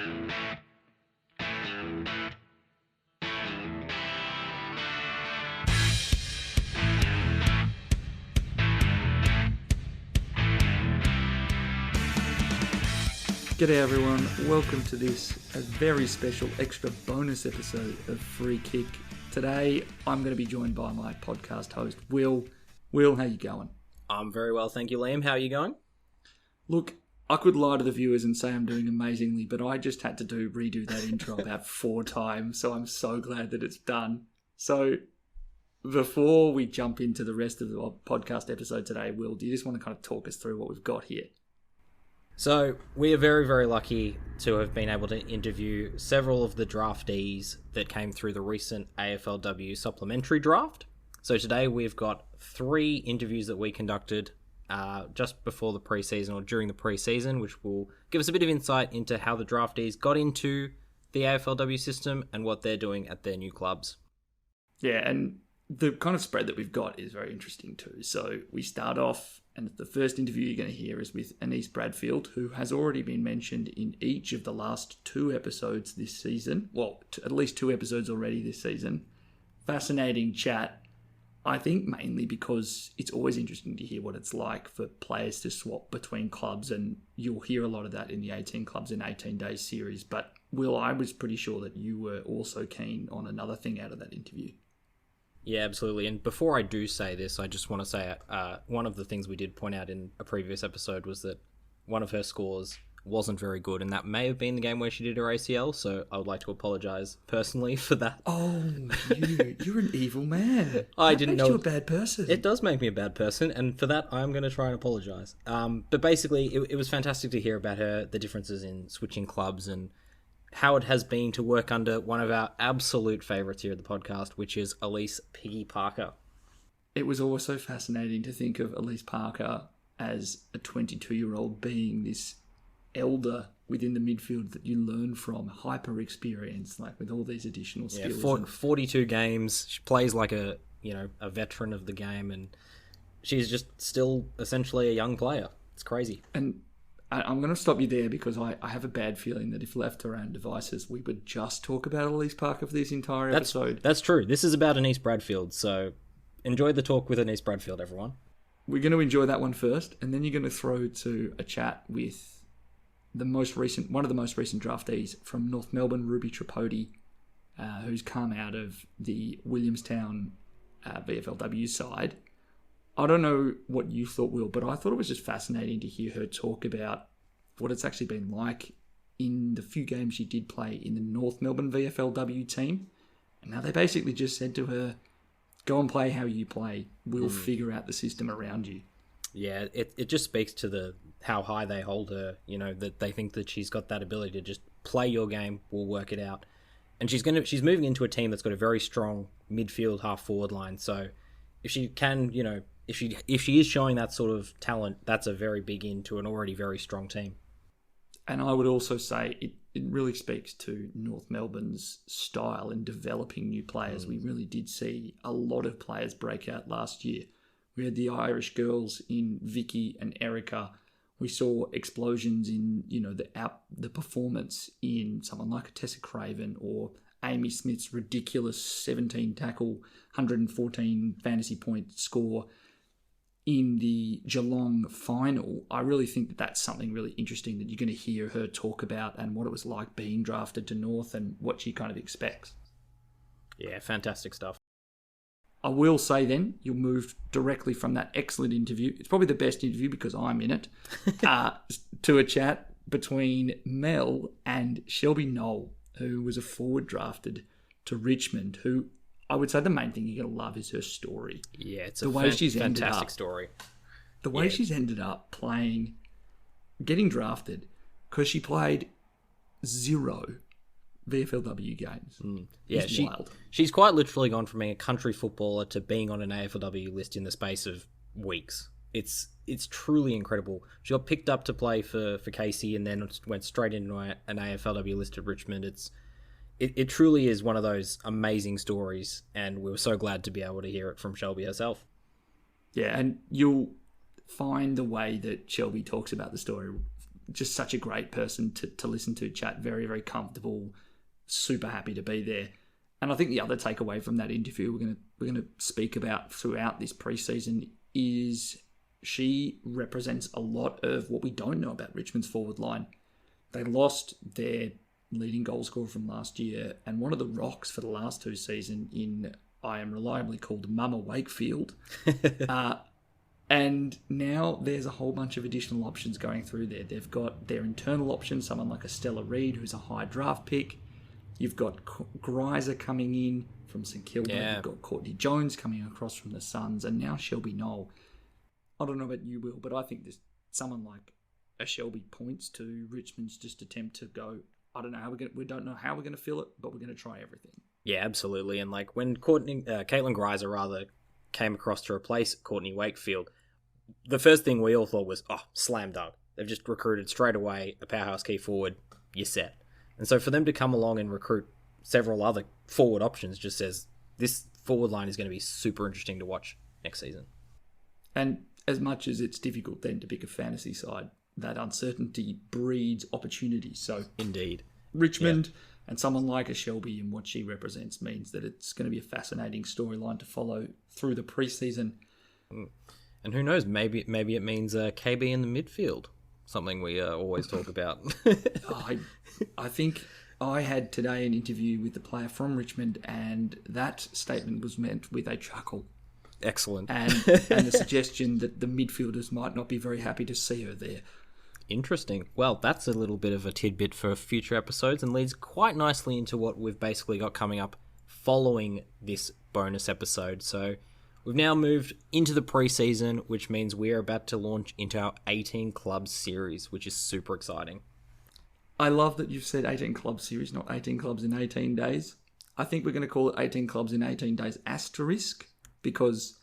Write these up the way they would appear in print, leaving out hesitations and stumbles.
G'day everyone, welcome to this a very special extra bonus episode of Free Kick. Today I'm going to be joined by my podcast host Will. Will, how you going? I'm very well, thank you, Liam. How are you going? Look, I could lie to the viewers and say I'm doing amazingly, but I just had to redo that intro about 4 times, so I'm so glad that it's done. So before we jump into the rest of the podcast episode today, Will, do you just want to kind of talk us through what we've got here? So we are very, very lucky to have been able to interview several of the draftees that came through the recent AFLW Supplementary Draft. So today we've got 3 interviews that we conducted just before the preseason or during the preseason, which will give us a bit of insight into how the draftees got into the AFLW system and what they're doing at their new clubs. Yeah, and the kind of spread that we've got is very interesting too. So we start off, and the first interview you're going to hear is with Annise Bradfield, who has already been mentioned in each of the last 2 episodes this season. Well, at least 2 episodes already this season. Fascinating chat, I think mainly because it's always interesting to hear what it's like for players to swap between clubs, and you'll hear a lot of that in the 18 Clubs in 18 Days series. But Will, I was pretty sure that you were also keen on another thing out of that interview. Yeah, absolutely. And before I do say this, I just want to say one of the things we did point out in a previous episode was that one of her scores wasn't very good, and that may have been the game where she did her ACL, so I would like to apologise personally for that. Oh, you're an evil man. I didn't know. That makes you a bad person. It does make me a bad person, and for that I'm going to try and apologise. But basically, it was fantastic to hear about the differences in switching clubs and how it has been to work under one of our absolute favourites here at the podcast, which is Elise Piggy Parker. It was also fascinating to think of Elise Parker as a 22-year-old being this elder within the midfield that you learn from, hyper experience, like with all these additional skills. Yeah, 42 games. She plays like a veteran of the game, and she's just still essentially a young player. It's crazy. And I'm going to stop you there because I have a bad feeling that if left to our own devices, we would just talk about Elise Parker for this entire episode. That's true. This is about Annise Bradfield, so enjoy the talk with Annise Bradfield, everyone. We're going to enjoy that one first, and then you're going to throw to a chat with one of the most recent draftees from North Melbourne, Ruby Tripodi, who's come out of the Williamstown VFLW side. I don't know what you thought, Will, but I thought it was just fascinating to hear her talk about what it's actually been like in the few games she did play in the North Melbourne VFLW team. And now they basically just said to her, go and play how you play. We'll figure out the system around you. Yeah, it just speaks to how high they hold her, that they think that she's got that ability to just play your game, we'll work it out. And she's moving into a team that's got a very strong midfield half forward line. So if she can, if she is showing that sort of talent, that's a very big into an already very strong team. And I would also say it really speaks to North Melbourne's style in developing new players. We really did see a lot of players break out last year. We had the Irish girls in Vicky and Erica. We saw explosions in the performance in someone like Tessa Craven or Amy Smith's ridiculous 17 tackle, 114 fantasy point score in the Geelong final. I really think that that's something really interesting that you're going to hear her talk about, and what it was like being drafted to North and what she kind of expects. Yeah, fantastic stuff. I will say then, you'll move directly from that excellent interview, it's probably the best interview because I'm in it, to a chat between Mel and Shelby Knoll, who was a forward drafted to Richmond, who I would say the main thing you're going to love is her story. Yeah, it's fantastic story. The way she's ended up playing, getting drafted, because she played 0 VFLW games. Yeah, she's quite literally gone from being a country footballer to being on an AFLW list in the space of weeks. It's truly incredible. She got picked up to play for Casey and then went straight into an AFLW list at Richmond. It truly is one of those amazing stories, and we were so glad to be able to hear it from Shelby herself. Yeah, and you'll find the way that Shelby talks about the story just such a great person to listen to chat. Very, very comfortable, super happy to be there. And I think the other takeaway from that interview we're gonna speak about throughout this preseason is she represents a lot of what we don't know about Richmond's forward line. They lost their leading goal scorer from last year, and one of the rocks for the last two seasons in I am reliably called Mama Wakefield. And now there's a whole bunch of additional options going through there. They've got their internal options, someone like a Stella Reid, who's a high draft pick. You've got Greiser coming in from St Kilda. Yeah. You've got Courtney Jones coming across from the Suns, and now Shelby Knoll. I don't know about you, Will, but I think there's someone like a Shelby points to Richmond's just attempt to go, I don't know we don't know how we're going to fill it, but we're going to try everything. Yeah, absolutely. And like when Caitlin Greiser rather came across to replace Courtney Wakefield, the first thing we all thought was, slam dunk. They've just recruited straight away a powerhouse key forward, you're set. And so for them to come along and recruit several other forward options just says this forward line is going to be super interesting to watch next season. And as much as it's difficult then to pick a fantasy side, that uncertainty breeds opportunity. So indeed, Richmond and someone like a Shelby and what she represents means that it's going to be a fascinating storyline to follow through the preseason. And who knows, maybe it means KB in the midfield, something we always talk about. I think I had today an interview with the player from Richmond, and that statement was meant with a chuckle. Excellent. And the suggestion that the midfielders might not be very happy to see her there. Interesting. Well, that's a little bit of a tidbit for future episodes and leads quite nicely into what we've basically got coming up following this bonus episode. So we've now moved into the preseason, which means we're about to launch into our 18 club series, which is super exciting. I love that you've said 18 club series, not 18 clubs in 18 days. I think we're going to call it 18 clubs in 18 days asterisk, because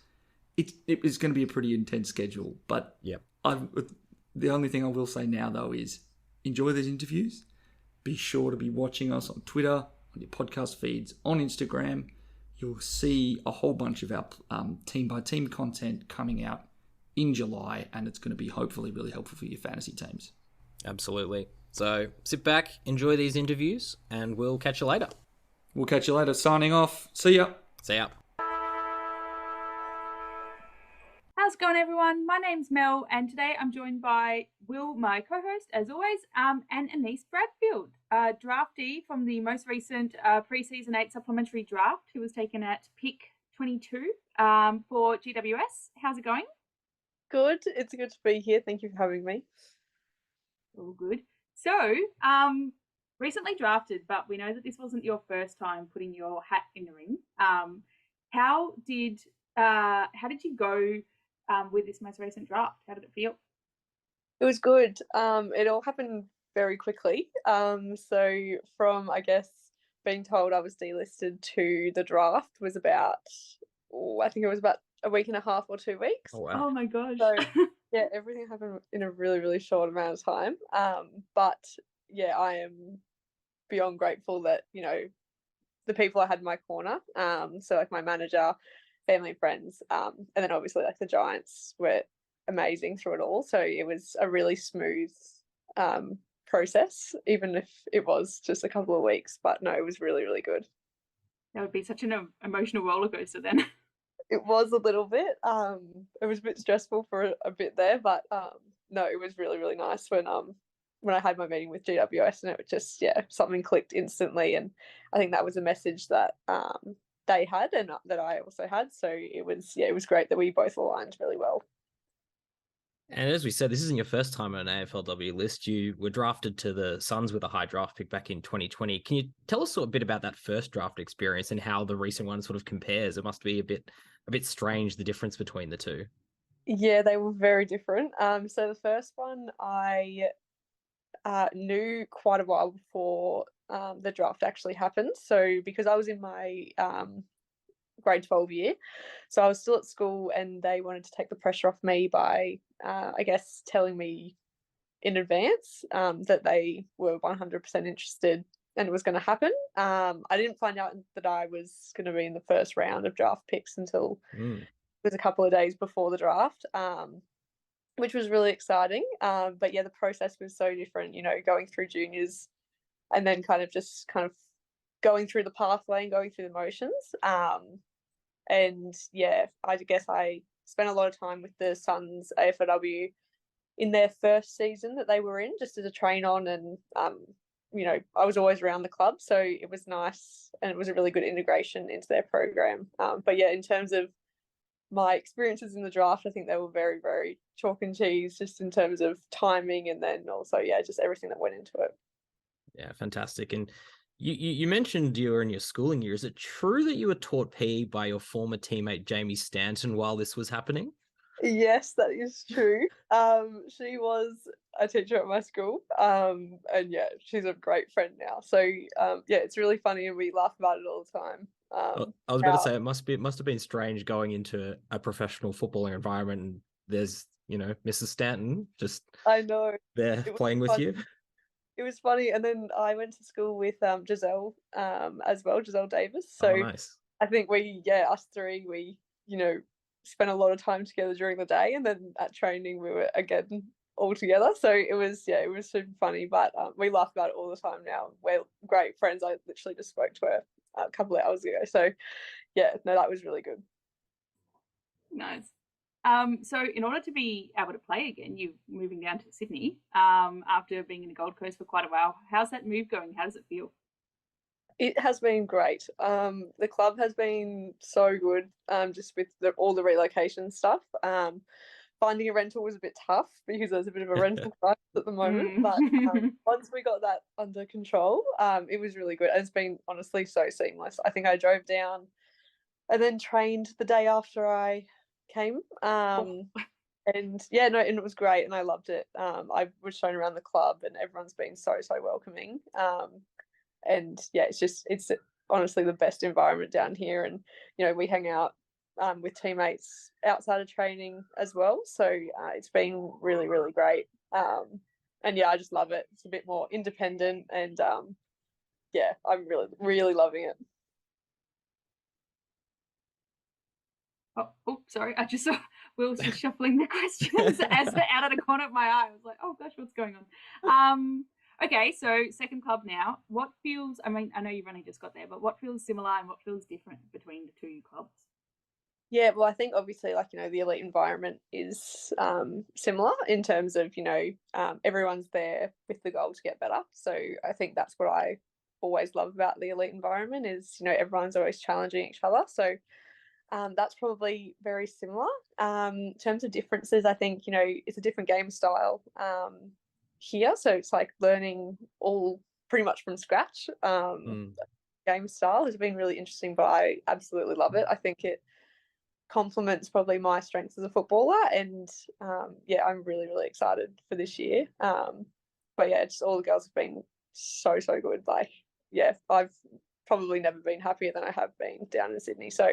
it is going to be a pretty intense schedule. But yep. The only thing I will say now, though, is enjoy these interviews. Be sure to be watching us on Twitter, on your podcast feeds, on Instagram. You'll see a whole bunch of our team-by-team content coming out in July, and it's going to be hopefully really helpful for your fantasy teams. Absolutely. So sit back, enjoy these interviews, and we'll catch you later. We'll catch you later. Signing off. See ya. See ya. How's it going, everyone? My name's Mel, and today I'm joined by Will, my co-host, as always, and Annise Bradfield, draftee from the most recent preseason 8 supplementary draft, who was taken at pick 22 for GWS. How's it going? Good. It's good to be here. Thank you for having me. All good. So, recently drafted, but we know that this wasn't your first time putting your hat in the ring. How did you go with this most recent draft? How did it feel? It was good. It all happened very quickly. So from, I guess, being told I was delisted to the draft was about, I think it was about a week and a half or 2 weeks. Oh, wow. Oh my gosh. So yeah, everything happened in a really, really short amount of time. But yeah, I am beyond grateful that, the people I had in my corner, so like my manager, family and friends, and then obviously like the Giants were amazing through it all. So it was a really smooth process, even if it was just a couple of weeks. But no, it was really, really good. That would be such an emotional roller coaster then. It was a little bit. It was a bit stressful for a bit there, but no, it was really, really nice when I had my meeting with GWS, and it was just something clicked instantly, and I think that was a message that they had and that I also had. So it was great that we both aligned really well. And as we said, this isn't your first time on an AFLW list. You were drafted to the Suns with a high draft pick back in 2020. Can you tell us a bit about that first draft experience and how the recent one sort of compares? It must be a bit strange, the difference between the two. Yeah, they were very different. So the first one I knew quite a while before the draft actually happened. So because I was in my grade 12 year, so I was still at school, and they wanted to take the pressure off me by I guess telling me in advance that they were 100% interested and it was going to happen. I didn't find out that I was going to be in the first round of draft picks until it was a couple of days before the draft. which was really exciting. But yeah, the process was so different, going through juniors and then kind of going through the pathway and going through the motions. And yeah, I guess I spent a lot of time with the Suns AFLW in their first season that they were in, just as a train on, and I was always around the club, so it was nice, and it was a really good integration into their program. But yeah, in terms of my experiences in the draft, I think they were very, very chalk and cheese, just in terms of timing, and then also just everything that went into it. Yeah, fantastic. And you mentioned you were in your schooling year. Is it true that you were taught PE by your former teammate Jamie Stanton while this was happening? Yes, that is true. She was a teacher at my school, and yeah, she's a great friend now. So yeah, it's really funny, and we laugh about it all the time. I was about to say it must have been strange going into a professional footballing environment, and there's Mrs. Stanton just I know there playing with you. It was funny, and then I went to school with Giselle as well, Giselle Davis. So nice. I think us three, we spent a lot of time together during the day, and then at training we were again all together. So it was super funny, but we laugh about it all the time now. We're great friends. I literally just spoke to her a couple of hours ago. So yeah, no, that was really good. Nice. So in order to be able to play again, you're moving down to Sydney after being in the Gold Coast for quite a while. How's that move going? How does it feel? It has been great. The club has been so good, just with all the relocation stuff. Finding a rental was a bit tough because there's a bit of a rental crisis at the moment. But once we got that under control, it was really good. And it's been honestly so seamless. I think I drove down and then trained the day after I came. And yeah, no, and it was great, and I loved it. I was shown around the club, and everyone's been so welcoming. And yeah, it's honestly the best environment down here, and we hang out with teammates outside of training as well. So it's been really, really great. And yeah, I just love it. It's a bit more independent, and yeah, I'm really, really loving it. Oh, sorry. I just saw Will's just shuffling the questions as they're out of the corner of my eye. I was like, oh gosh, what's going on? Okay, so second club now. What feels, I mean, I know you've only just got there, but what feels similar and what feels different between the two clubs? Yeah, well, I think obviously, the elite environment is similar in terms of, everyone's there with the goal to get better. So I think that's what I always love about the elite environment is, everyone's always challenging each other. So that's probably very similar. In terms of differences, I think, it's a different game style here. So it's like learning all pretty much from scratch. Game style has been really interesting, but I absolutely love it. I think it complements probably my strengths as a footballer, and yeah, I'm really, really excited for this year. But yeah, just all the girls have been so good. Like, yeah, I've probably never been happier than I have been down in Sydney. So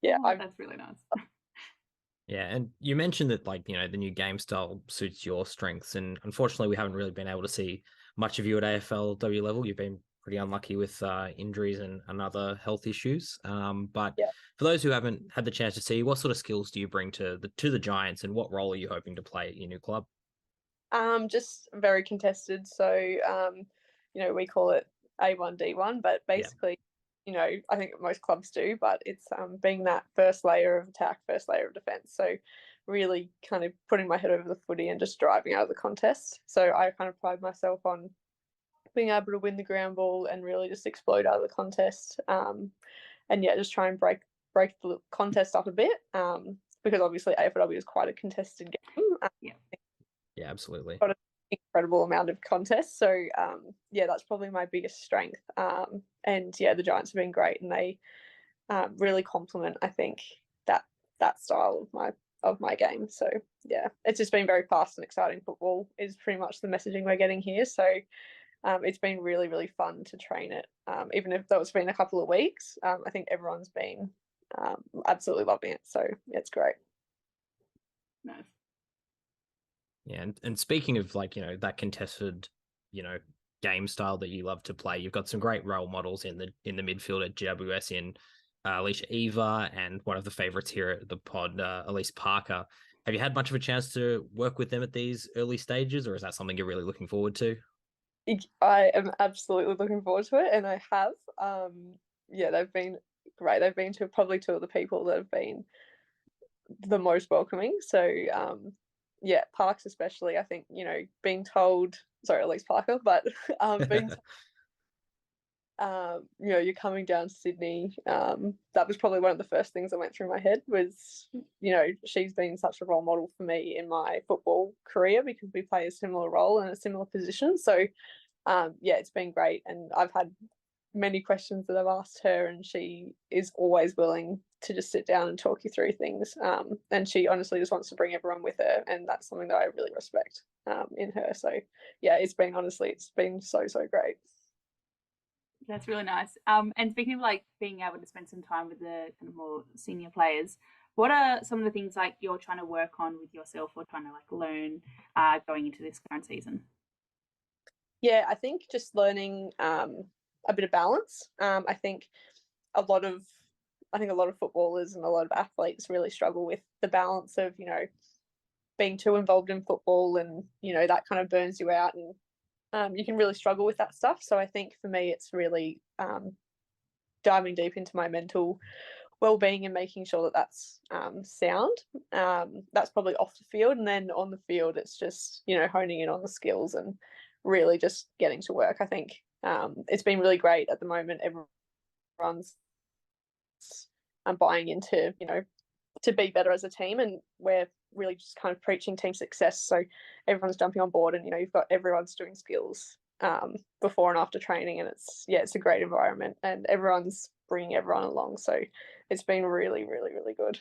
yeah, that's really nice. Yeah, and you mentioned that the new game style suits your strengths, and unfortunately we haven't really been able to see much of you at AFLW level. You've been pretty unlucky with injuries and other health issues. But yeah, for those who haven't had the chance to see, what sort of skills do you bring to the Giants, and what role are you hoping to play at your new club? Just very contested. So we call it A1D1, but basically, I think most clubs do, but it's being that first layer of attack, first layer of defence. So really kind of putting my head over the footy and just driving out of the contest. So I kind of pride myself on being able to win the ground ball and really just explode out of the contest. And yeah, just try and break the contest up a bit, because obviously AFLW is quite a contested game. Yeah, absolutely. Got an incredible amount of contests. So yeah, that's probably my biggest strength. And yeah, the Giants have been great, and they really complement, I think, that style of my game. So yeah, it's just been very fast and exciting. Football is pretty much the messaging we're getting here. So it's been really, really fun to train it. Even if that was been a couple of weeks, I think everyone's been absolutely loving it. So yeah, it's great. Nice. Yeah, and speaking of that contested, game style that you love to play, you've got some great role models in the midfield at GWS in Alicia Eva, and one of the favourites here at the pod, Elise Parker. Have you had much of a chance to work with them at these early stages, or is that something you're really looking forward to? I am absolutely looking forward to it, and I have. Yeah, they've been great. They've been to probably two of the people that have been the most welcoming. So, yeah, Parks especially. I think being told, sorry, at least Parker, but being you're coming down to Sydney. That was probably one of the first things that went through my head was, she's been such a role model for me in my football career because we play a similar role in a similar position. So, yeah, it's been great. And I've had many questions that I've asked her, and she is always willing to just sit down and talk you through things. And she honestly just wants to bring everyone with her. And that's something that I really respect in her. So, yeah, it's been so, so great. That's really nice. And speaking of like being able to spend some time with the kind of more senior players, what are some of the things like you're trying to work on with yourself or trying to like learn going into this current season? Yeah, I think just learning a bit of balance. I think a lot of footballers and a lot of athletes really struggle with the balance of being too involved in football, and that kind of burns you out, and you can really struggle with that stuff. So I think for me, it's really diving deep into my mental well-being and making sure that that's sound. That's probably off the field, and then on the field, it's just honing in on the skills and really just getting to work. I think it's been really great at the moment. Everyone's buying into to be better as a team, and we're really just kind of preaching team success. So everyone's jumping on board, and you've got everyone's doing skills before and after training, and it's a great environment, and everyone's bringing everyone along. So it's been really, really, really good.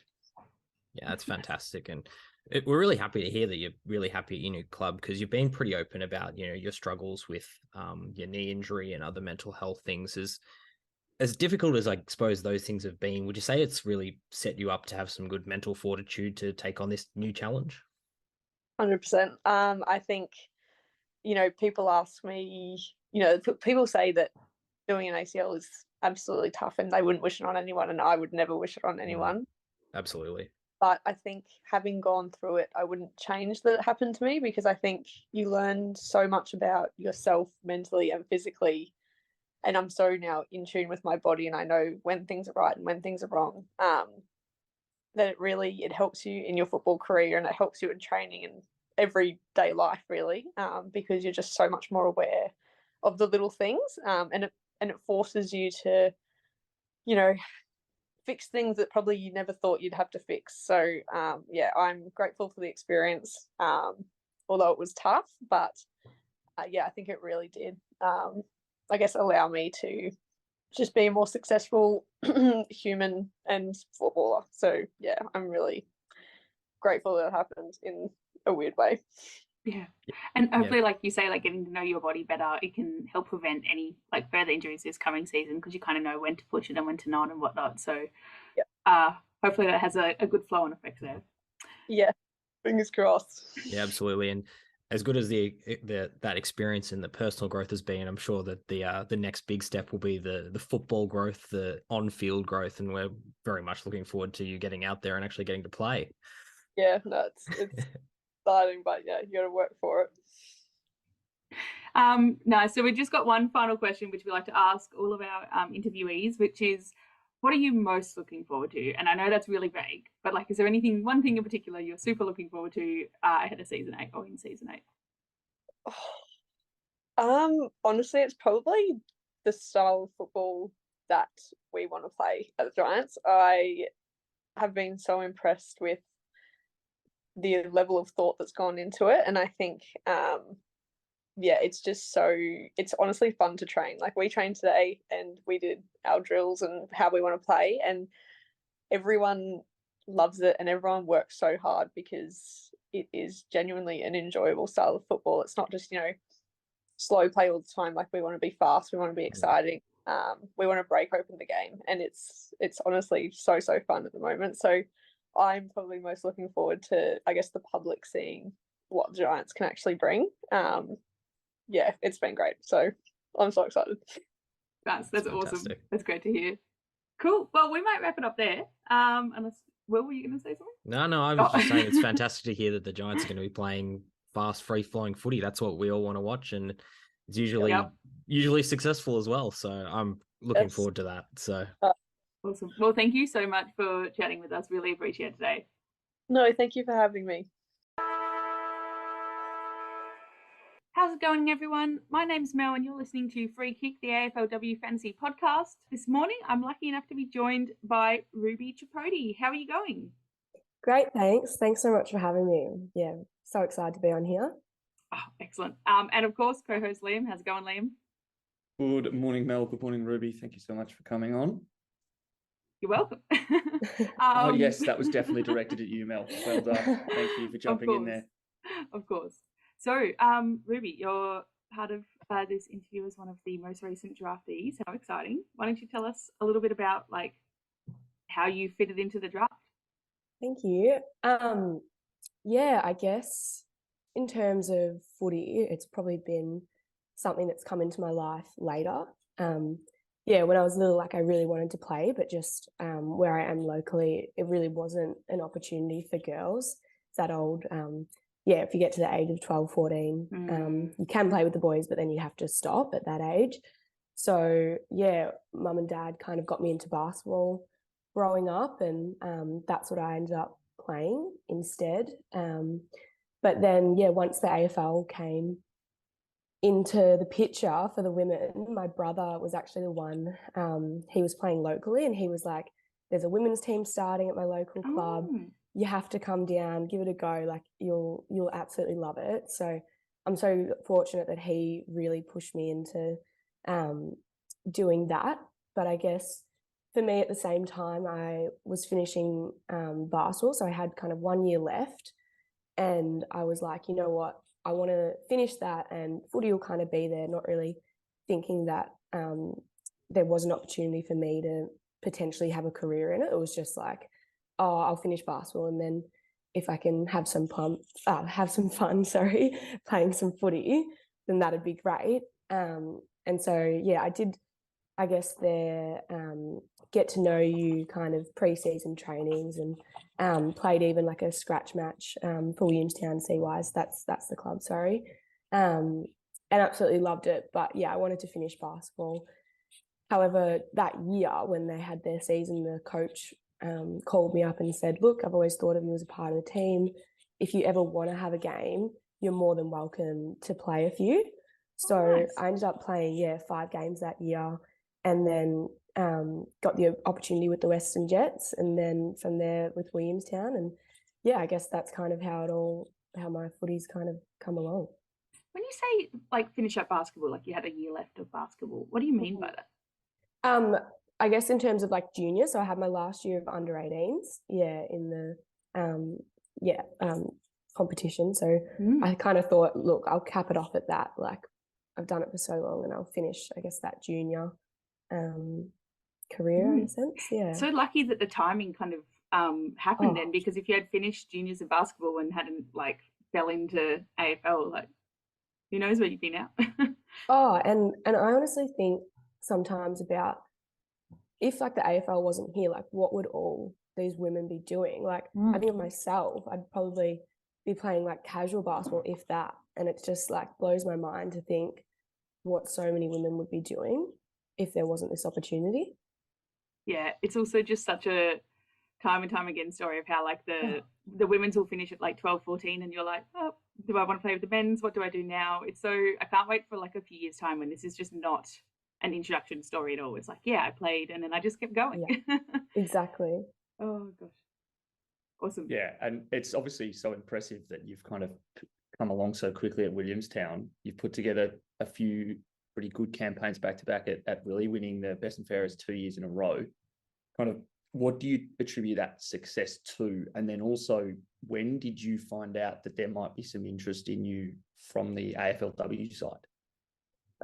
Yeah, that's fantastic, and we're really happy to hear that you're really happy in your club, because you've been pretty open about your struggles with your knee injury and other mental health things. As difficult as I suppose those things have been, would you say it's really set you up to have some good mental fortitude to take on this new challenge? 100%. I think, people ask me, people say that doing an ACL is absolutely tough and they wouldn't wish it on anyone, and I would never wish it on anyone. Absolutely. But I think having gone through it, I wouldn't change that it happened to me, because I think you learn so much about yourself mentally and physically. And I'm so now in tune with my body, and I know when things are right and when things are wrong, that it helps you in your football career, and it helps you in training and everyday life, really, because you're just so much more aware of the little things, and it forces you to, fix things that probably you never thought you'd have to fix. So, yeah, I'm grateful for the experience, although it was tough, but yeah, I think it really did. I guess allow me to just be a more successful human and footballer. So yeah, I'm really grateful that it happened in a weird way. Yeah. And hopefully, like you say, like getting to know your body better, it can help prevent any like further injuries this coming season, because you kind of know when to push it and when to not and whatnot. So hopefully that has a good flow and effect there. Yeah, fingers crossed. Yeah, absolutely. And as good as that experience and the personal growth has been, I'm sure that the next big step will be the football growth, the on-field growth, and we're very much looking forward to you getting out there and actually getting to play. Yeah, no, it's exciting, but yeah, you got to work for it. No, so we've just got one final question, which we like to ask all of our interviewees, which is, what are you most looking forward to? And I know that's really vague, but like, is there one thing in particular you're super looking forward to ahead of season 8 or in season 8? Honestly, it's probably the style of football that we want to play at the Giants. I have been so impressed with the level of thought that's gone into it, and I think yeah, it's honestly fun to train. Like, we trained today and we did our drills and how we want to play, and everyone loves it and everyone works so hard because it is genuinely an enjoyable style of football. It's not just, slow play all the time. Like, we want to be fast, we want to be exciting, we want to break open the game, and it's honestly so fun at the moment. So I'm probably most looking forward to, I guess, the public seeing what the Giants can actually bring. Yeah, it's been great. So I'm so excited. That's awesome. That's great to hear. Cool. Well, we might wrap it up there. Unless Will, were you going to say something? No, I was just saying it's fantastic to hear that the Giants are going to be playing fast, free-flowing footy. That's what we all want to watch, and it's usually successful as well. So I'm looking forward to that. So awesome. Well, thank you so much for chatting with us. Really appreciate it today. No, thank you for having me. How's it going, everyone? My name's Mel, and you're listening to Free Kick, the AFLW Fantasy Podcast. This morning, I'm lucky enough to be joined by Ruby Tripodi. How are you going? Great, thanks. Thanks so much for having me. Yeah, so excited to be on here. Oh, excellent. And of course, co-host Liam. How's it going, Liam? Good morning, Mel. Good morning, Ruby. Thank you so much for coming on. You're welcome. Oh, yes, that was definitely directed at you, Mel. Well done. Thank you for jumping in there. Of course. So, Ruby, you're part of this interview as one of the most recent draftees. How exciting. Why don't you tell us a little bit about how you fitted into the draft? Thank you. Yeah, I guess in terms of footy, it's probably been something that's come into my life later. Yeah, when I was little, I really wanted to play, but just where I am locally, it really wasn't an opportunity for girls that old. Yeah, if you get to the age of 12, 14, you can play with the boys, but then you have to stop at that age. So, yeah, mum and dad kind of got me into basketball growing up, and that's what I ended up playing instead. But then, yeah, once the AFL came into the picture for the women, my brother was actually the one, he was playing locally, and he was like, there's a women's team starting at my local club. You have to come down, give it a go. You'll absolutely love it. So I'm so fortunate that he really pushed me into doing that. But I guess for me at the same time, I was finishing basketball. So I had kind of 1 year left, and I was like, you know what? I want to finish that, and footy will kind of be there, not really thinking that there was an opportunity for me to potentially have a career in it. It was just like, oh, I'll finish basketball, and then if I can have some fun, playing some footy, then that'd be great. And so, yeah, I did, I guess, there get to know you kind of pre-season trainings, and played even a scratch match for Williamstown CYs. That's the club, sorry. And absolutely loved it. But yeah, I wanted to finish basketball. However, that year when they had their season, the coach called me up and said, look, I've always thought of you as a part of the team. If you ever want to have a game, you're more than welcome to play a few. So nice. I ended up playing, 5 games that year, and then got the opportunity with the Western Jets, and then from there with Williamstown. And yeah, I guess that's kind of how my footy's kind of come along. When you say finish up basketball, you had a year left of basketball, what do you mean by that? I guess in terms of junior, so I had my last year of under 18s, in the competition. So I kind of thought, look, I'll cap it off at that. I've done it for so long, and I'll finish, I guess, that junior career in a sense. Yeah. So lucky that the timing kind of happened then, because if you had finished juniors in basketball and hadn't fell into AFL, who knows where you'd be now. And I honestly think sometimes about if the AFL wasn't here, what would all these women be doing? I think of myself, I'd probably be playing casual basketball, if that. And it just blows my mind to think what so many women would be doing if there wasn't this opportunity. Yeah, it's also just such a time and time again story of how the women's will finish at 12, 14, and you're like, oh, do I want to play with the men's? What do I do now? It's so, I can't wait for a few years' time when this is just not an introduction story at all. It's I played, and then I just kept going. Yeah, exactly. Oh gosh, awesome. Yeah, and it's obviously so impressive that you've kind of come along so quickly at Williamstown. You've put together a few pretty good campaigns back to back at Willie, winning the best and fairest 2 years in a row. Kind of, what do you attribute that success to? And then also, when did you find out that there might be some interest in you from the AFLW side?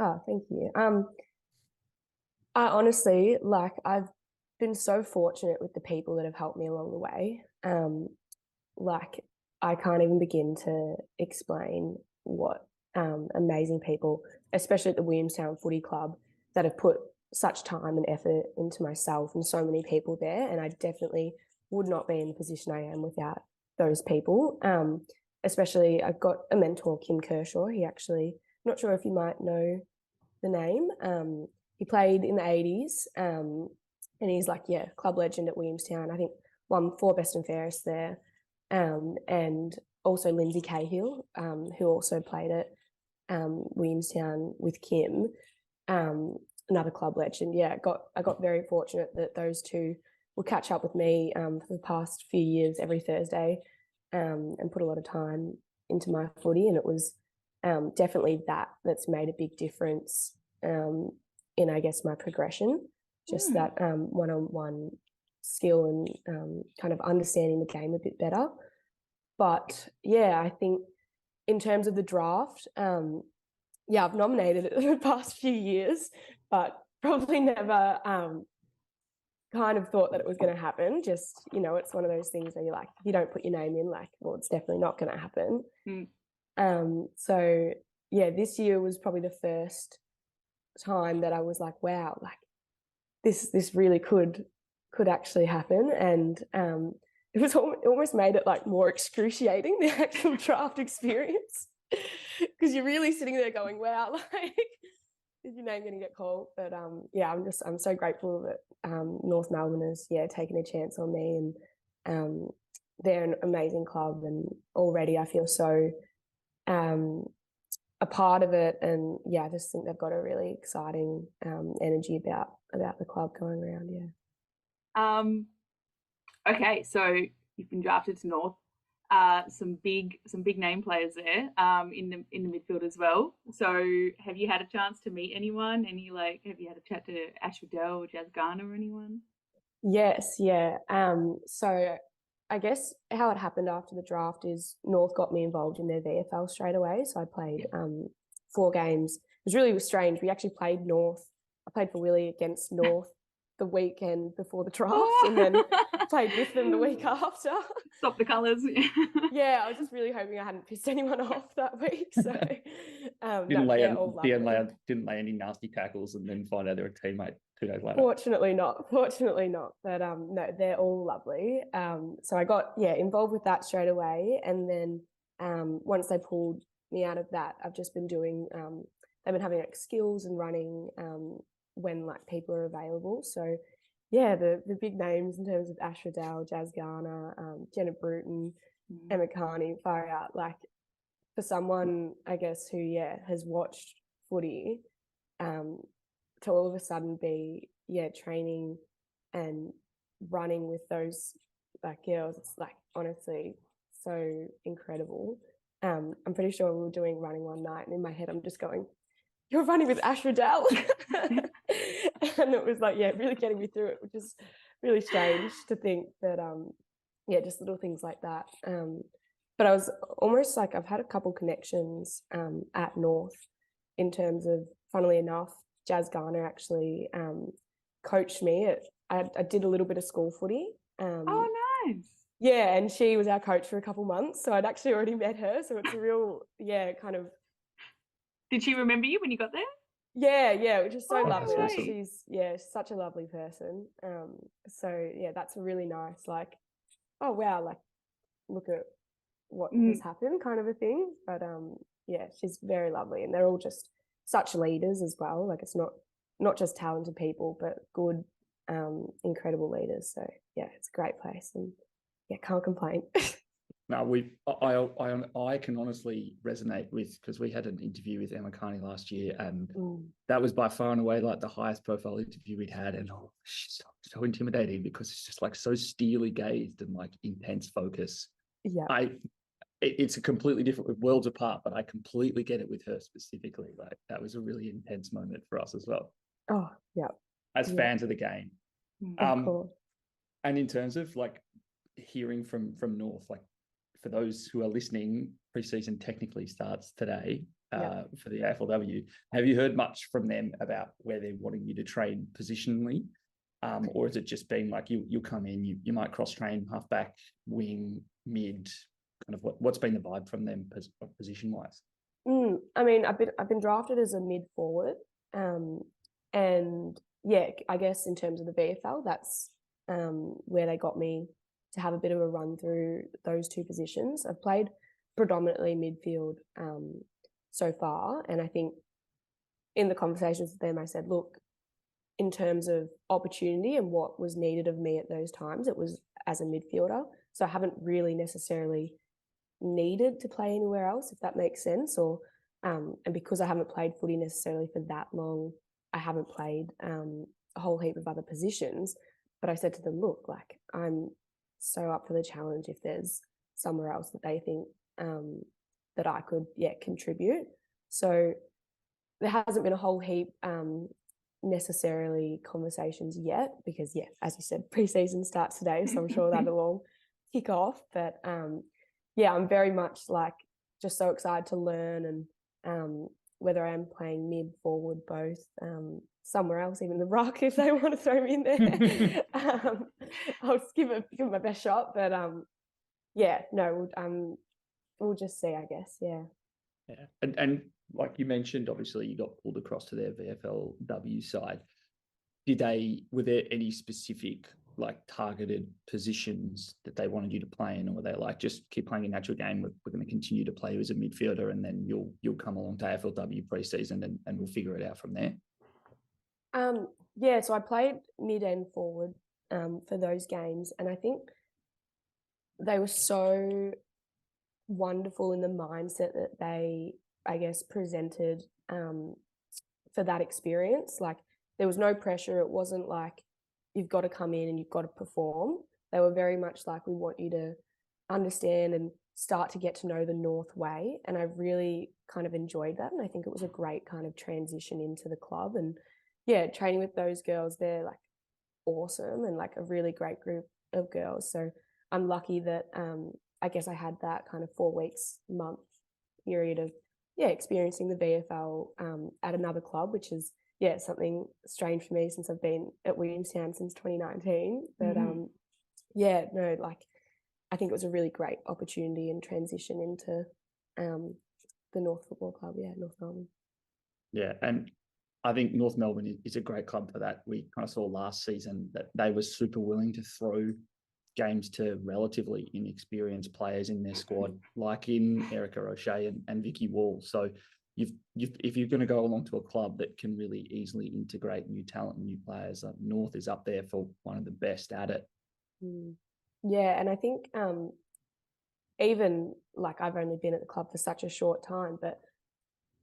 Oh, thank you. I honestly, I've been so fortunate with the people that have helped me along the way. I can't even begin to explain what amazing people, especially at the Williamstown Footy Club, that have put such time and effort into myself, and so many people there. And I definitely would not be in the position I am without those people. Especially, I've got a mentor, Kim Kershaw. He actually, I'm not sure if you might know the name. He played in the 80s, and he's like, club legend at Williamstown. I think won 4 best and fairest there. And also Lindsay Cahill, who also played at Williamstown with Kim, another club legend. Yeah, I got very fortunate that those two will catch up with me for the past few years every Thursday, and put a lot of time into my footy. And it was definitely that's made a big difference in, I guess, my progression. Just that one-on-one skill and kind of understanding the game a bit better. But yeah, I think in terms of the draft, I've nominated it the past few years, but probably never kind of thought that it was going to happen. Just, it's one of those things where you're like, if you don't put your name in, like, well, it's definitely not going to happen. So yeah, this year was probably the first time that I was like, wow, like this really could actually happen. And it almost made it like more excruciating, the actual draft experience, because you're really sitting there going, wow, like, is your name going to get called? But I'm so grateful that North Melbourne has taken a chance on me, and they're an amazing club, and already I feel so a part of it. And I just think they've got a really exciting energy about the club going around. Okay, so you've been drafted to North. Some big name players there in the midfield as well. So have you had a chance to meet anyone? Have you had a chat to Ash Riddell or Jazz Garner or anyone? Yes, yeah. So I guess how it happened after the draft is North got me involved in their VFL straight away. So I played 4 games. It was really strange. We actually played North. I played for Willie against North the weekend before the draft, and then played with them the week after. Stop the colours. I was just really hoping I hadn't pissed anyone off that week. So didn't lay any nasty tackles and then find out they were a teammate 2 days later. Fortunately not. But no, they're all lovely. So I got involved with that straight away, and then once they pulled me out of that, I've just been doing. They've been having like skills and running when like people are available. So the big names in terms of Ash Riddell, Jazz Garner, Jenna Bruton, Emma Carney, far out. Like, for someone, I guess, who has watched footy, to all of a sudden be training and running with those like girls, it's like honestly so incredible. I'm pretty sure we were doing running one night, and in my head I'm just going, you're running with Ash Riddell. And it was like, really getting me through it, which is really strange to think that, just little things like that. But I was almost like, I've had a couple connections at North in terms of, funnily enough, Jazz Garner actually coached me. I did a little bit of school footy. Oh, nice. Yeah, and she was our coach for a couple months, so I'd actually already met her. So it's a real, kind of. Did she remember you when you got there? Yeah, which is so lovely. That's awesome. She's such a lovely person. So that's a really nice, like, oh wow, like, look at what has happened, kind of a thing. But she's very lovely, and they're all just such leaders as well. Like, it's not just talented people, but good, incredible leaders. So it's a great place, and can't complain. No, I can honestly resonate with, because we had an interview with Emma Carney last year, and that was by far and away like the highest profile interview we'd had, and she's so intimidating because it's just like so steely gazed and like intense focus. Yeah, it's a completely different, worlds apart, but I completely get it with her specifically. Like, that was a really intense moment for us as well. Oh yeah, as fans of the game. And in terms of like hearing from North, like, for those who are listening, pre-season technically starts today for the AFLW. Have you heard much from them about where they're wanting you to train positionally? Or is it just been like you'll come in, you might cross-train halfback, wing, mid, kind of what's been the vibe from them position-wise? I mean, I've been drafted as a mid-forward. And I guess in terms of the VFL, that's where they got me to have a bit of a run through those two positions. I've played predominantly midfield so far, and I think in the conversations with them, I said, look, in terms of opportunity and what was needed of me at those times, it was as a midfielder. So I haven't really necessarily needed to play anywhere else, if that makes sense. Or and because I haven't played footy necessarily for that long, I haven't played a whole heap of other positions. But I said to them, look, like, I'm so up for the challenge if there's somewhere else that they think that I could contribute. So there hasn't been a whole heap necessarily conversations yet, because as you said, pre-season starts today, so I'm sure that will all kick off. But I'm very much like just so excited to learn, and whether I'm playing mid, forward, both, somewhere else, even the ruck if they want to throw me in there. I'll just give it my best shot. But we'll just see, I guess. Yeah. And like you mentioned, obviously you got pulled across to their VFLW side. Were there any specific like targeted positions that they wanted you to play in, or were they like, just keep playing your natural game, we're going to continue to play you as a midfielder, and then you'll come along to AFLW pre-season and we'll figure it out from there? So I played mid and forward for those games, and I think they were so wonderful in the mindset that they, I guess, presented for that experience. Like, there was no pressure. It wasn't like you've got to come in and you've got to perform. They were very much like, we want you to understand and start to get to know the North way. And I really kind of enjoyed that. And I think it was a great kind of transition into the club. And training with those girls, they're like awesome and like a really great group of girls. So I'm lucky that I guess I had that kind of 4 weeks, month period of experiencing the VFL at another club, which is something strange for me since I've been at Williamstown since 2019. But I think it was a really great opportunity and transition into the North Football Club, North Melbourne. Yeah, and I think North Melbourne is a great club for that. We kind of saw last season that they were super willing to throw games to relatively inexperienced players in their squad, like in Erica O'Shea and Vicky Wall. So if you're going to go along to a club that can really easily integrate new talent and new players, North is up there for one of the best at it. Yeah, and I think even like, I've only been at the club for such a short time, but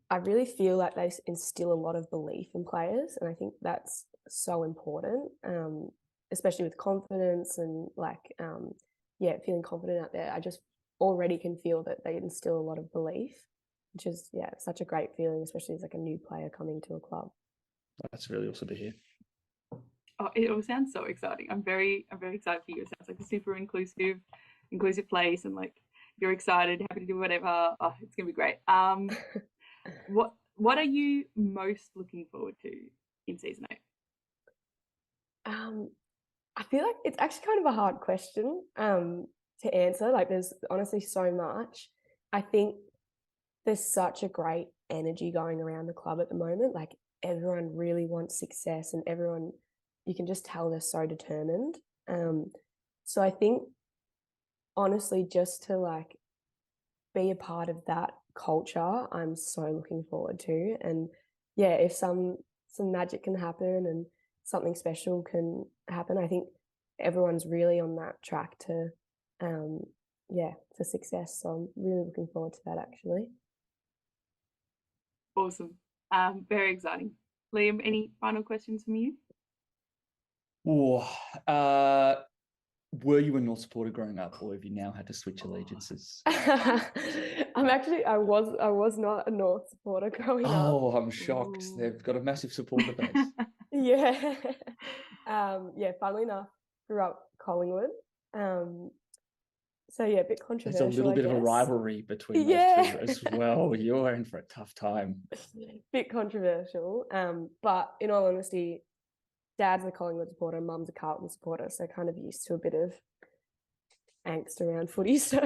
I really feel like they instill a lot of belief in players, and I think that's so important, especially with confidence and like, feeling confident out there. I just already can feel that they instill a lot of belief, which is, such a great feeling, especially as like a new player coming to a club. That's really awesome to hear. Oh, it all sounds so exciting. I'm very excited for you. It sounds like a super inclusive place, and like, you're excited, happy to do whatever. Oh, it's gonna be great. What are you most looking forward to in season 8? I feel like it's actually kind of a hard question to answer. Like, there's honestly so much. I think there's such a great energy going around the club at the moment. Like, everyone really wants success, and everyone, you can just tell they're so determined. So I think, honestly, just to like be a part of that culture, I'm so looking forward to. And if some magic can happen and something special can happen, I think everyone's really on that track to for success. So I'm really looking forward to that, actually. Awesome. Very exciting. Liam, any final questions from you? Were you a North supporter growing up, or have you now had to switch allegiances? I was not a North supporter growing up. Oh, I'm shocked. Ooh. They've got a massive supporter base. Funnily enough, grew up Collingwood. A bit controversial. There's a little bit of a rivalry between those two as well. You're in for a tough time. Bit controversial. But in all honesty, Dad's a Collingwood supporter, Mum's a Carlton supporter, so kind of used to a bit of angst around footy. So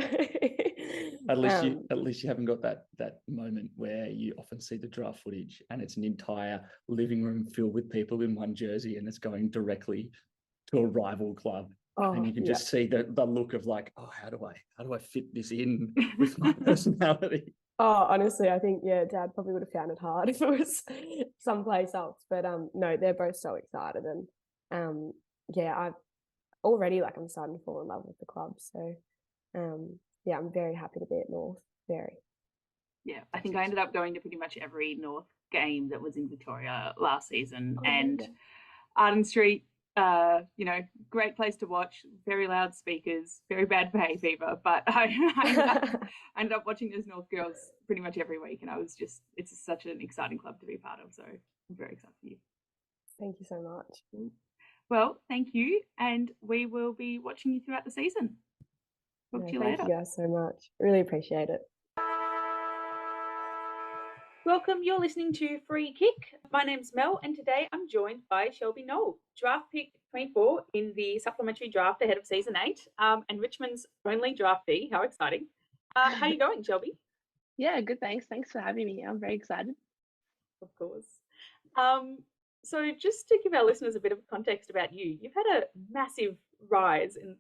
at least you haven't got that moment where you often see the draft footage and it's an entire living room filled with people in one jersey and it's going directly to a rival club. And you can just see the look of like, oh, how do I fit this in with my personality? Oh, honestly, I think, Dad probably would have found it hard if it was someplace else. But no, they're both so excited. And I've already, I'm starting to fall in love with the club. So I'm very happy to be at North. Very. Yeah, I think I ended up going to pretty much every North game that was in Victoria last season. And Arden Street, great place to watch, very loud speakers, very bad hay fever, but I ended up watching those North girls pretty much every week, and it's such an exciting club to be part of, so I'm very excited for you. Thank you so much. Well, thank you, and we will be watching you throughout the season. Talk to you later. Thank you guys so much. Really appreciate it. Welcome, you're listening to Free Kick. My name's Mel, and today I'm joined by Shelby Knoll, draft pick 24 in the supplementary draft ahead of season 8, and Richmond's only draftee. How exciting. How are you going, Shelby? Yeah, good, thanks. Thanks for having me. I'm very excited. Of course. So just to give our listeners a bit of context about you, you've had a massive rise in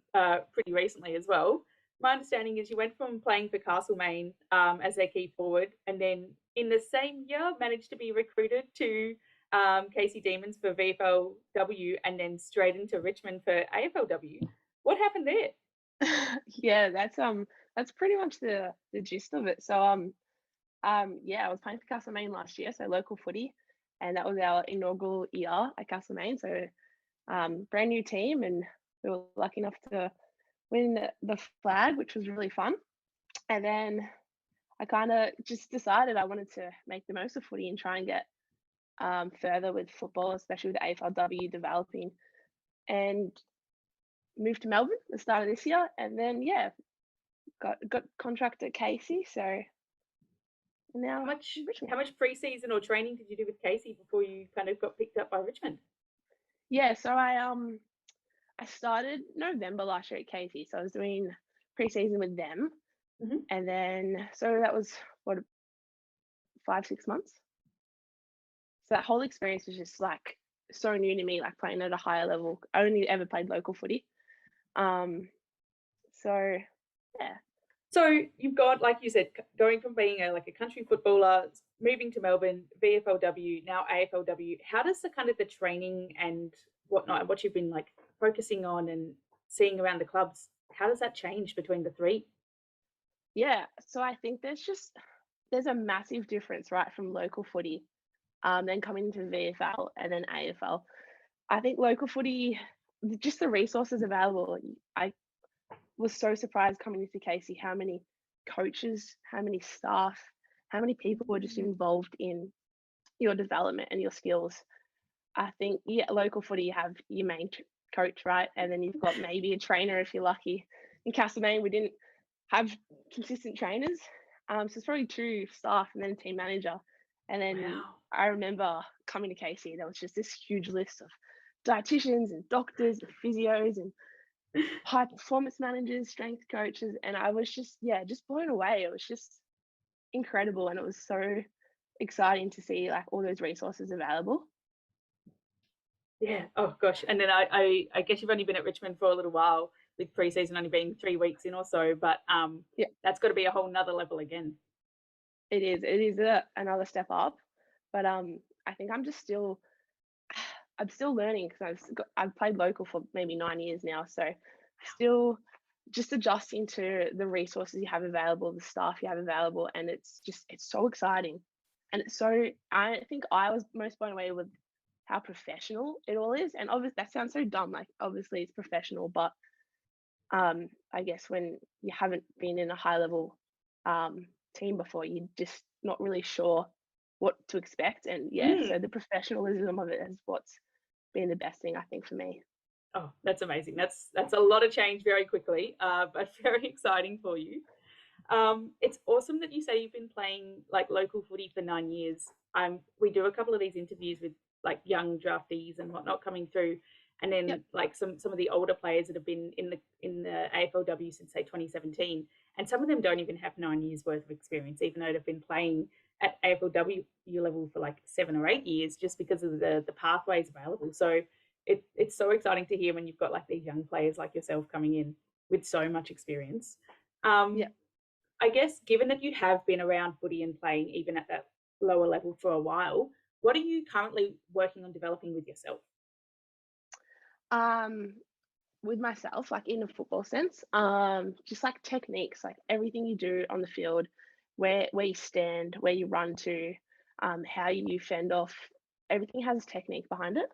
pretty recently as well. My understanding is you went from playing for Castlemaine as their key forward, and then in the same year managed to be recruited to Casey Demons for VFLW, and then straight into Richmond for AFLW. What happened there? Yeah, that's pretty much the gist of it. So I was playing for Castlemaine last year, so local footy, and that was our inaugural year at Castlemaine. So brand new team, and we were lucky enough to win the flag, which was really fun. And then I kind of just decided I wanted to make the most of footy and try and get further with football, especially with AFLW developing, and moved to Melbourne at the start of this year. And then got contract at Casey. So now how much pre-season or training did you do with Casey before you kind of got picked up by Richmond? Yeah, so I started November last year at Casey, so I was doing pre-season with them. Mm-hmm. And then, so that was 5-6 months. So that whole experience was just so new to me, playing at a higher level. I only ever played local footy. So yeah. So you've got, like you said, going from being a country footballer, moving to Melbourne, VFLW, now AFLW. How does the training and whatnot, what you've been focusing on and seeing around the clubs, how does that change between the three? Yeah, so I think there's a massive difference, right, from local footy, then coming into VFL and then AFL. I think local footy, just the resources available. I was so surprised coming into Casey how many coaches, how many staff, how many people were just involved in your development and your skills. I think, local footy, you have your main coach, right? And then you've got maybe a trainer if you're lucky. In Castlemaine, we didn't have consistent trainers. So it's probably 2 staff and then a team manager. And then I remember coming to Casey, there was just this huge list of dietitians and doctors and physios and high performance managers, strength coaches. And I was just blown away. It was just incredible. And it was so exciting to see all those resources available. Yeah. Oh gosh. And then I guess you've only been at Richmond for a little while, with pre-season only being 3 weeks in or so, but that's got to be a whole nother level again. It is another step up, but I think I'm still learning, because I've played local for maybe 9 years now, so still just adjusting to the resources you have available, the staff you have available, and it's so exciting. And I think I was most blown away with how professional it all is. And obviously that sounds so dumb, obviously it's professional, but I guess when you haven't been in a high level team before, you're just not really sure what to expect. And so the professionalism of it is what's been the best thing, I think, for me. Oh, that's amazing. That's a lot of change very quickly, but very exciting for you. It's awesome that you say you've been playing local footy for 9 years. We do a couple of these interviews with young draftees and whatnot coming through, and then some of the older players that have been in the AFLW since say 2017, and some of them don't even have 9 years worth of experience, even though they've been playing at AFLW level for 7 or 8 years, just because of the pathways available. So it's so exciting to hear when you've got like these young players like yourself coming in with so much experience. I guess given that you have been around footy and playing even at that lower level for a while, what are you currently working on developing with yourself? With myself, like in a football sense, just like techniques, like everything you do on the field, where you stand, where you run to, how you fend off, everything has technique behind it.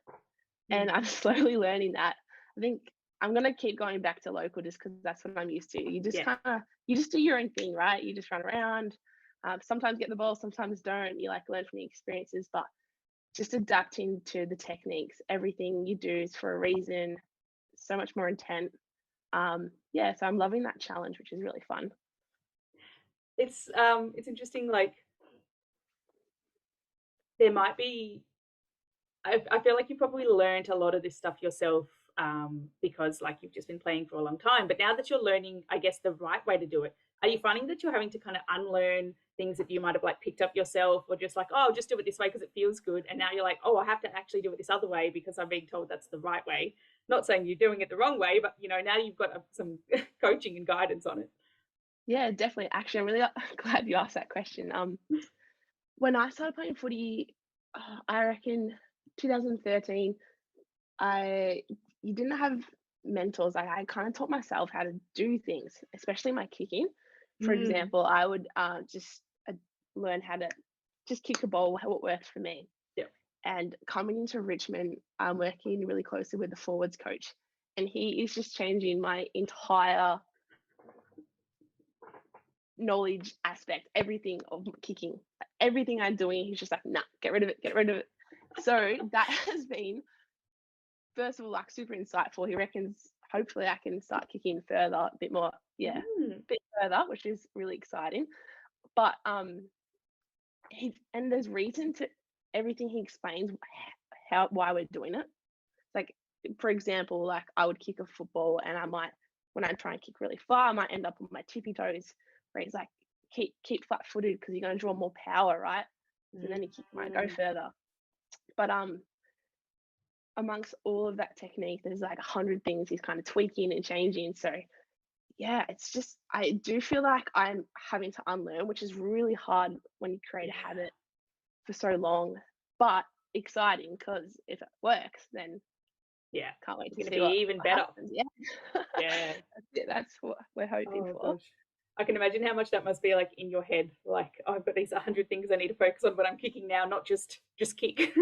And I'm slowly learning that. I think I'm gonna keep going back to local just because that's what I'm used to. You just you just do your own thing, right? You just run around. Sometimes get the ball, sometimes don't. You like learn from the experiences, but just adapting to the techniques. Everything you do is for a reason. So much more intent. So I'm loving that challenge, which is really fun. It's interesting. Like there might be. I feel like you probably learned a lot of this stuff yourself because like you've just been playing for a long time. But now that you're learning, I guess, the right way to do it, are you finding that you're having to kind of unlearn things that you might have like picked up yourself, or just like, oh, I'll just do it this way because it feels good, and now you're like, oh, I have to actually do it this other way because I'm being told that's the right way. Not saying you're doing it the wrong way, but you know, now you've got some coaching and guidance on it. Yeah, definitely. Actually, I'm really glad you asked that question. When I started playing footy, I reckon 2013, you didn't have mentors. Like I kind of taught myself how to do things, especially my kicking. For example, I would just learn how to just kick a ball, how it works for me. Yep. And coming into Richmond, I'm working really closely with the forwards coach, and he is just changing my entire knowledge aspect, everything of kicking, everything I'm doing. He's just like, nah, get rid of it. So that has been, first of all, like super insightful. He reckons hopefully I can start kicking further, a bit more, a bit further, which is really exciting. But there's reason to everything he explains why we're doing it. Like for example, like I would kick a football and I might, when I try and kick really far, I might end up on my tippy toes. Where he's like, keep flat-footed because you're going to draw more power, right? So then your kick might go further. But amongst all of that technique, there's like 100 things he's kind of tweaking and changing. So yeah, it's just, I do feel like I'm having to unlearn, which is really hard when you create a habit for so long, but exciting because if it works, then can't wait to see what even better happens. That's what we're hoping for. Gosh. I can imagine how much that must be like in your head. Like, oh, I've got these 100 things I need to focus on, but I'm kicking now, not just kick.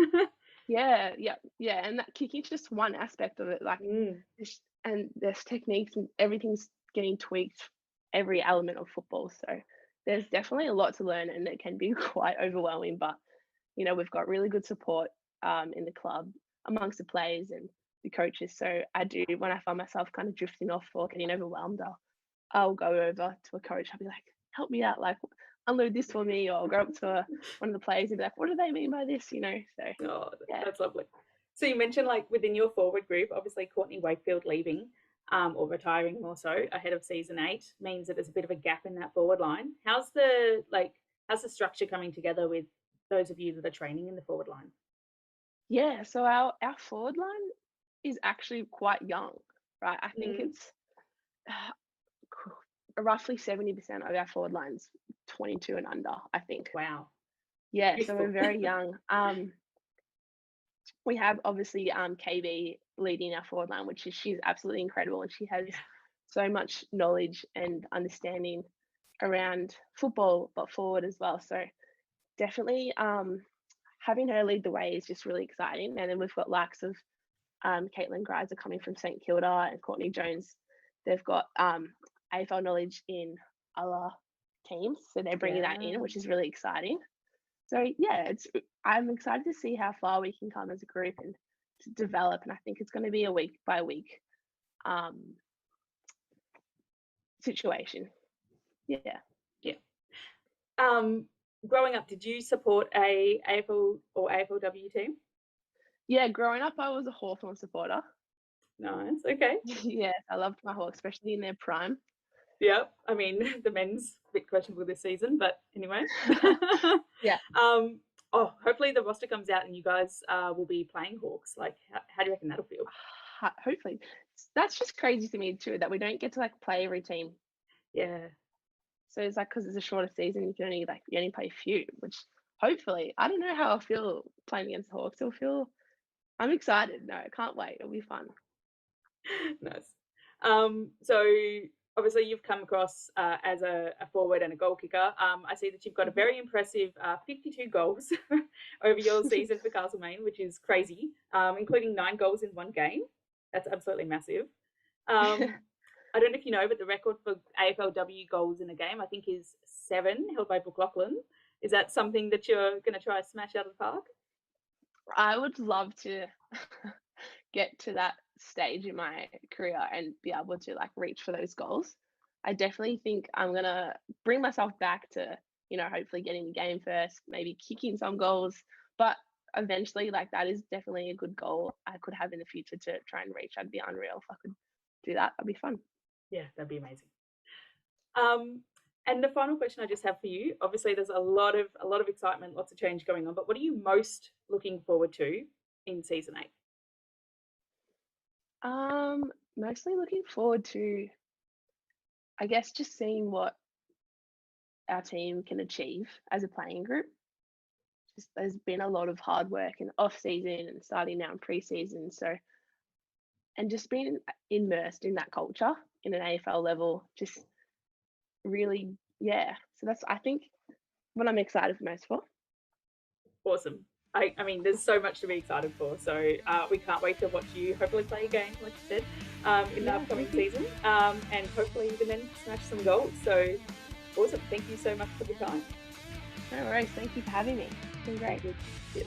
Yeah. And that kicking's just one aspect of it. Like, and there's techniques and everything's getting tweaked, every element of football. So there's definitely a lot to learn, and it can be quite overwhelming. But you know, we've got really good support in the club amongst the players and the coaches. So I do, when I find myself kind of drifting off or getting overwhelmed, I'll go over to a coach. I'll be like, help me out, like unload this for me, or I'll go up to one of the players and be like, what do they mean by this, you know? So that's lovely. So you mentioned like within your forward group, obviously Courtney Wakefield leaving or retiring more so ahead of season 8 means that there's a bit of a gap in that forward line. How's the structure coming together with those of you that are training in the forward line? Yeah, so our forward line is actually quite young, right? I think it's roughly 70% of our forward line's 22 and under, I think. Wow. Yeah, so we're very young. We have obviously KB leading our forward line, which is, she's absolutely incredible, and she has so much knowledge and understanding around football, but forward as well. So definitely having her lead the way is just really exciting. And then we've got likes of Caitlin Greiser coming from St Kilda and Courtney Jones. They've got AFL knowledge in other teams, so they're bringing that in, which is really exciting. So yeah, I'm excited to see how far we can come as a group and to develop, and I think it's going to be a week by week situation. Growing up, did you support a AFL or AFLW team? Yeah, growing up I was a Hawthorn supporter. Nice. Okay. Yeah, I loved my Hawks, especially in their prime. Yeah, I mean the men's a bit questionable this season, but anyway. Yeah. hopefully the roster comes out and you guys will be playing Hawks. Like, how do you reckon that'll feel? Hopefully. That's just crazy to me too, that we don't get to like play every team. Yeah. So it's like, because it's a shorter season, you only play a few, which hopefully, I don't know how I'll feel playing against the Hawks. I'm excited. No, I can't wait. It'll be fun. Nice. So obviously you've come across as a forward and a goal kicker. I see that you've got a very impressive 52 goals over your season for Castlemaine, which is crazy, including 9 goals in one game. That's absolutely massive. I don't know if you know, but the record for AFLW goals in a game, I think, is 7, held by Brooke Lachlan. Is that something that you're going to try to smash out of the park? I would love to get to that stage in my career and be able to like reach for those goals. I definitely think I'm going to bring myself back to, hopefully getting the game first, maybe kicking some goals. But eventually, like, that is definitely a good goal I could have in the future to try and reach. That'd be unreal if I could do that. That'd be fun. Yeah, that'd be amazing. And the final question I just have for you, obviously there's a lot of excitement, lots of change going on, but what are you most looking forward to in season 8? Mostly looking forward to, I guess, just seeing what our team can achieve as a playing group. Just, there's been a lot of hard work in off season and starting now in pre-season, and just being immersed in that culture in an AFL level, just really, yeah. So that's, I think, what I'm excited most for. Awesome. I mean, there's so much to be excited for. So we can't wait to watch you hopefully play a game, like you said, in the upcoming season, and hopefully even then smash some goals. So awesome. Thank you so much for the time. No worries. Thank you for having me. It's been great. Yes.